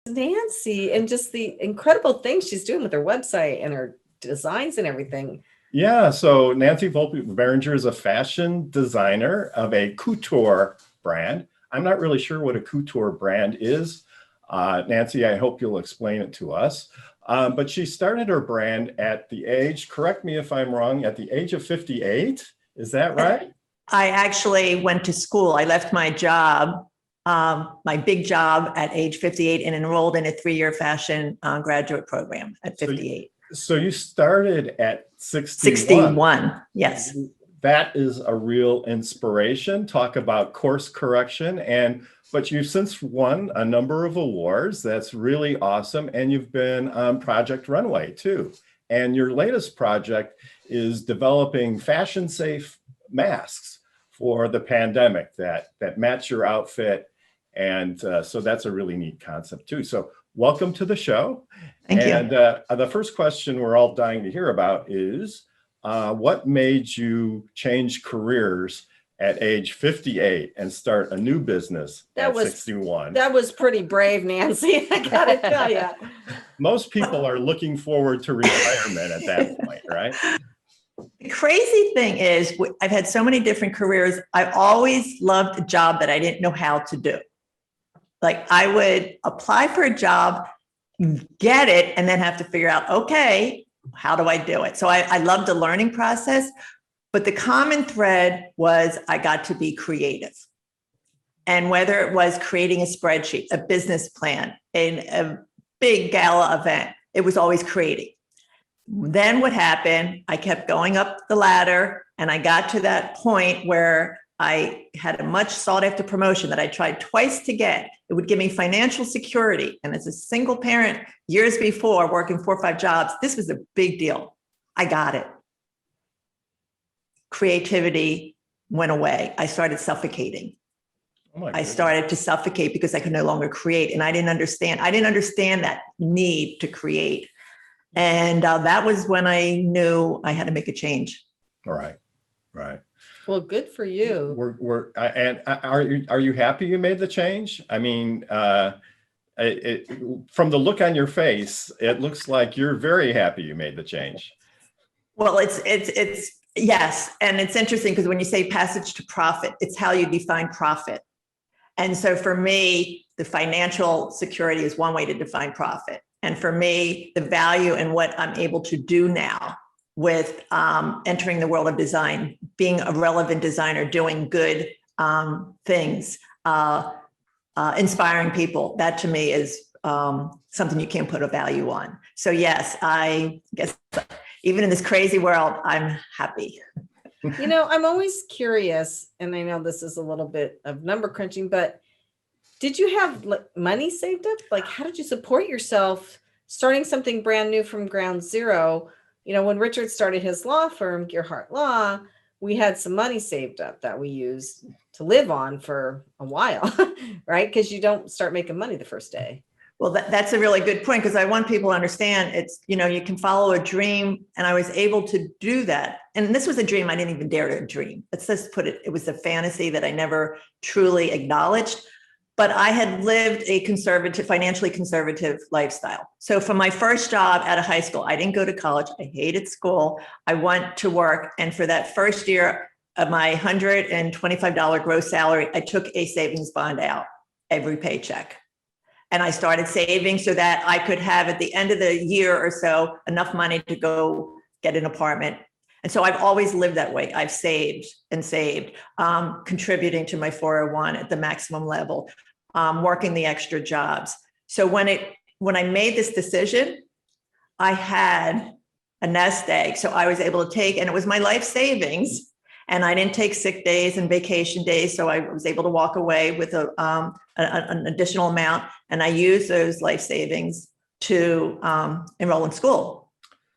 Nancy, and just the incredible things she's doing with her website and her designs and everything. Yeah, so Nancy Volpe Beringer is a fashion designer of a couture brand. I'm not really sure what a couture brand is. Nancy, I hope you'll explain it to us. But she started her brand at the age, correct me if I'm wrong, at the age of 58. Is that right? I actually went to school. I left my job, my big job at age 58 and enrolled in a 3-year fashion graduate program at 58. So you started at 61. 61, yes. That is a real inspiration. Talk about course correction. But you've since won a number of awards. That's really awesome. And you've been on Project Runway too. And your latest project is developing fashion safe masks for the pandemic that match your outfit. And so that's a really neat concept too. So welcome to the show. Thank you. And the first question we're all dying to hear about is, what made you change careers at age 58 and start a new business at 61? That was pretty brave, Nancy. I gotta tell you. Most people are looking forward to retirement at that point, right? The crazy thing is, I've had so many different careers. I always loved a job that I didn't know how to do. Like I would apply for a job, get it, and then have to figure out, okay, how do I do it? So I loved the learning process, but the common thread was I got to be creative. And whether it was creating a spreadsheet, a business plan, a big gala event, it was always creating. Then what happened, I kept going up the ladder and I got to that point where I had a much sought after promotion that I tried twice to get. It would give me financial security. And as a single parent, years before working 4 or 5 jobs, this was a big deal. I got it. Creativity went away. I started suffocating. I started to suffocate because I could no longer create. And I didn't understand that need to create. And that was when I knew I had to make a change. All right. Right. Well, good for you. And are you happy you made the change? I mean, from the look on your face, it looks like you're very happy you made the change. Well, it's yes, and it's interesting because when you say passage to profit, it's how you define profit. And so for me, the financial security is one way to define profit. And for me, the value in what I'm able to do now with entering the world of design, being a relevant designer, doing good things, inspiring people, that to me is something you can't put a value on. So yes, I guess even in this crazy world, I'm happy. You know, I'm always curious, and I know this is a little bit of number crunching, but did you have money saved up? Like, how did you support yourself starting something brand new from ground zero? You know, when Richard started his law firm, Gearhart Law, we had some money saved up that we used to live on for a while, right? Because you don't start making money the first day. Well, that's a really good point, because I want people to understand it's, you know, you can follow a dream, and I was able to do that. And this was a dream I didn't even dare to dream. Let's just put it, it was a fantasy that I never truly acknowledged. But I had lived a conservative, financially conservative lifestyle. So for my first job out of high school, I didn't go to college. I hated school. I went to work. And for that first year of my $125 gross salary, I took a savings bond out every paycheck. And I started saving so that I could have at the end of the year or so enough money to go get an apartment. And so I've always lived that way. I've saved and saved, contributing to my 401 at the maximum level, working the extra jobs. So when I made this decision, I had a nest egg. So I was able to take, and it was my life savings, and I didn't take sick days and vacation days. So I was able to walk away with an additional amount. And I used those life savings to enroll in school.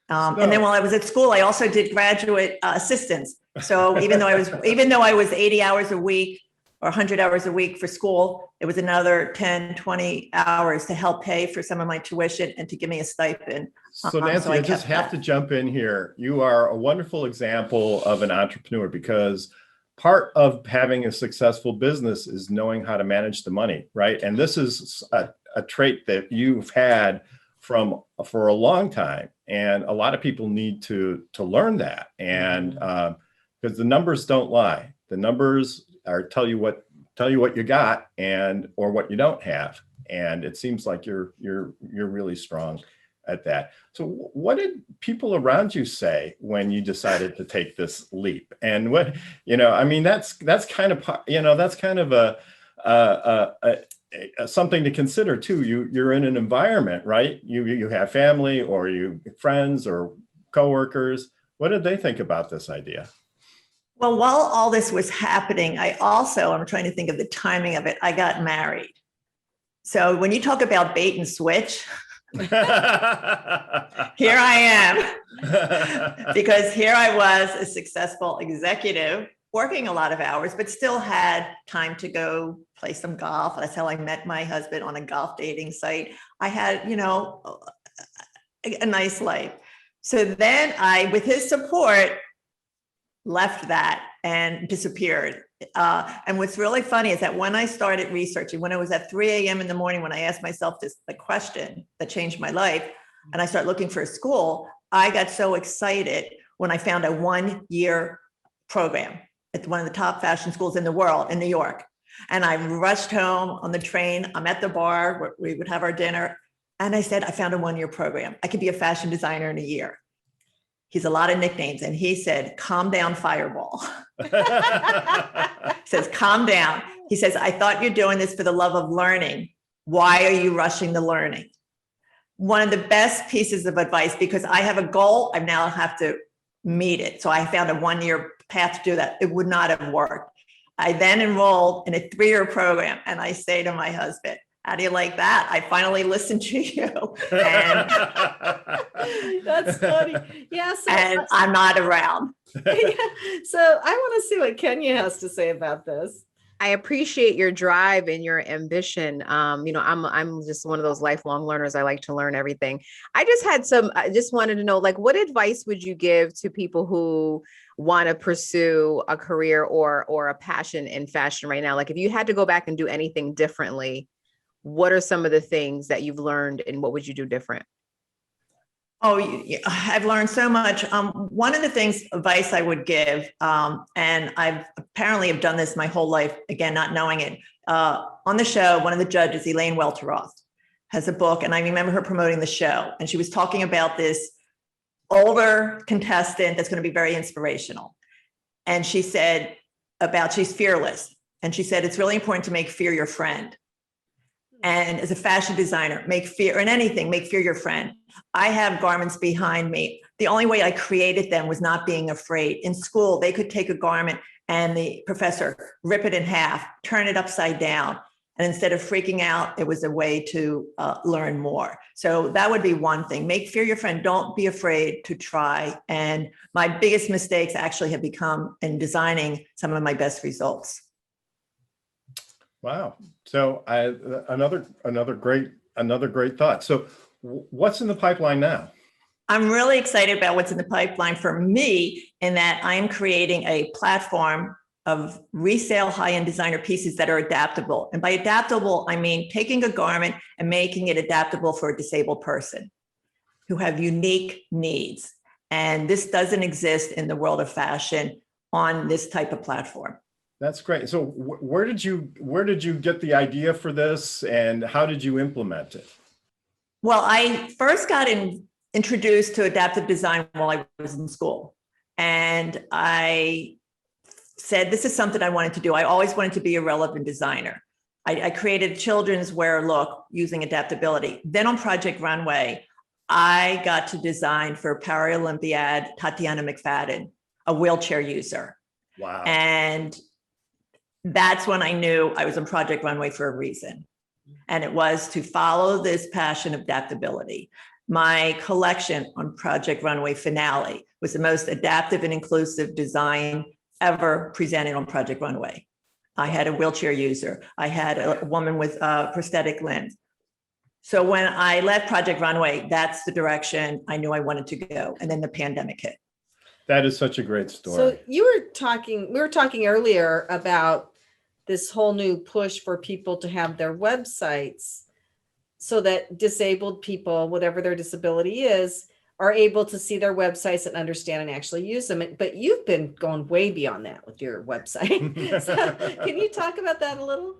And then while I was at school, I also did graduate assistance. So even though I was 80 hours a week or 100 hours a week for school, it was another 10, 20 hours to help pay for some of my tuition and to give me a stipend. So Nancy, I just have to jump in here. You are a wonderful example of an entrepreneur, because part of having a successful business is knowing how to manage the money, right? And this is a trait that you've had for a long time. And a lot of people need to learn that. And because the numbers don't lie. The numbers tell you what you got or what you don't have. And it seems like you're really strong at that. So what did people around you say when you decided to take this leap? And what, I mean, that's kind of, that's kind of something to consider too. You're in an environment, right? You have family or friends or coworkers. What did they think about this idea? Well, while all this was happening, I'm trying to think of the timing of it. I got married. So when you talk about bait and switch, here I am, because here I was, a successful executive, working a lot of hours, but still had time to go play some golf. That's how I met my husband, on a golf dating site. I had, a nice life. So then I, with his support, left that and disappeared. And what's really funny is that when I started researching, when it was at 3 a.m. in the morning, when I asked myself the question that changed my life, and I started looking for a school, I got so excited when I found a 1-year program at one of the top fashion schools in the world in New York. And I rushed home on the train. I'm at the bar where we would have our dinner. And I said, I found a 1-year program. I could be a fashion designer in a year. He's a lot of nicknames. And he said, calm down, Fireball. He says, calm down. He says, I thought you're doing this for the love of learning. Why are you rushing the learning? One of the best pieces of advice, because I have a goal, I now have to meet it. So I found a 1-year path to do that. It would not have worked. I then enrolled in a 3-year program. And I say to my husband, how do you like that? I finally listened to you. And that's funny. Yeah. And I'm not around. Yeah. So I want to see what Kenya has to say about this. I appreciate your drive and your ambition. I'm just one of those lifelong learners. I like to learn everything. I just wanted to know, like, what advice would you give to people who want to pursue a career or a passion in fashion right now? Like, if you had to go back and do anything differently, what are some of the things that you've learned and what would you do different? Oh, I've learned so much. One of the advice I would give, and I've apparently have done this my whole life, again, not knowing it. On the show, one of the judges, Elaine Welteroth, has a book, and I remember her promoting the show. And she was talking about this older contestant that's going to be very inspirational. And she said she's fearless. And she said, it's really important to make fear your friend. And as a fashion designer, make fear your friend. I have garments behind me. The only way I created them was not being afraid. In school, they could take a garment and the professor rip it in half, turn it upside down. And instead of freaking out, it was a way to learn more. So that would be one thing. Make fear your friend. Don't be afraid to try. And my biggest mistakes actually have become in designing some of my best results. Wow. So another great thought. So what's in the pipeline now? I'm really excited about what's in the pipeline for me, in that I'm creating a platform of resale high-end designer pieces that are adaptable. And by adaptable, I mean taking a garment and making it adaptable for a disabled person who have unique needs. And this doesn't exist in the world of fashion on this type of platform. That's great. So where did you get the idea for this, and how did you implement it? Well, I first got introduced to adaptive design while I was in school. And I said, this is something I wanted to do. I always wanted to be a relevant designer. I created children's wear look using adaptability. Then on Project Runway, I got to design for Paralympiad Tatiana McFadden, a wheelchair user. Wow. And that's when I knew I was on Project Runway for a reason. And it was to follow this passion of adaptability. My collection on Project Runway Finale was the most adaptive and inclusive design ever presented on Project Runway. I had a wheelchair user. I had a woman with prosthetic limbs. So when I left Project Runway, that's the direction I knew I wanted to go. And then the pandemic hit. That is such a great story. So we were talking earlier about this whole new push for people to have their websites so that disabled people, whatever their disability is, are able to see their websites and understand and actually use them. But you've been going way beyond that with your website. So can you talk about that a little?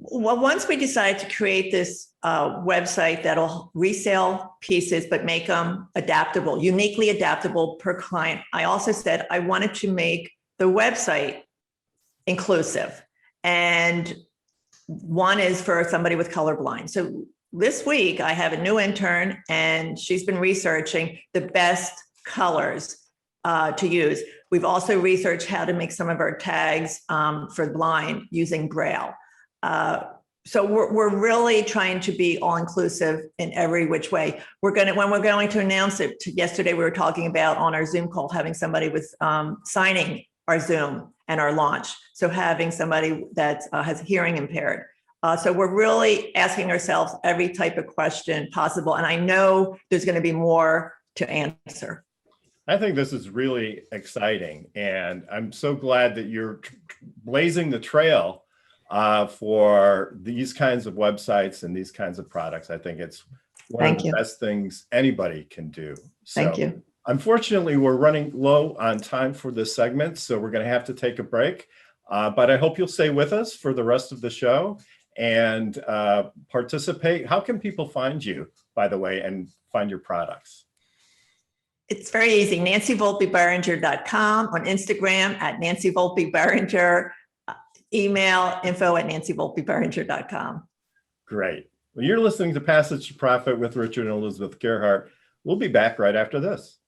Well, once we decided to create this website that'll resell pieces, but make them adaptable, uniquely adaptable per client, I also said I wanted to make the website inclusive. And one is for somebody with colorblind. So this week I have a new intern and she's been researching the best colors to use. We've also researched how to make some of our tags for blind using Braille. So we're really trying to be all inclusive in every which way. When we're going to announce it, yesterday we were talking about on our Zoom call, having somebody with signing our Zoom and our launch. So having somebody that has hearing impaired. So we're really asking ourselves every type of question possible. And I know there's going to be more to answer. I think this is really exciting. And I'm so glad that you're blazing the trail for these kinds of websites and these kinds of products. I think it's one of the best things anybody can do. So, thank you. Unfortunately, we're running low on time for this segment, so we're going to have to take a break. But I hope you'll stay with us for the rest of the show and participate. How can people find you, by the way, and find your products? It's very easy. NancyVolpeBeringer.com, on Instagram at Nancy Volpe Beringer, email info@NancyVolpeBeringer.com. Great. Well, you're listening to Passage to Profit with Richard and Elizabeth Gearhart. We'll be back right after this.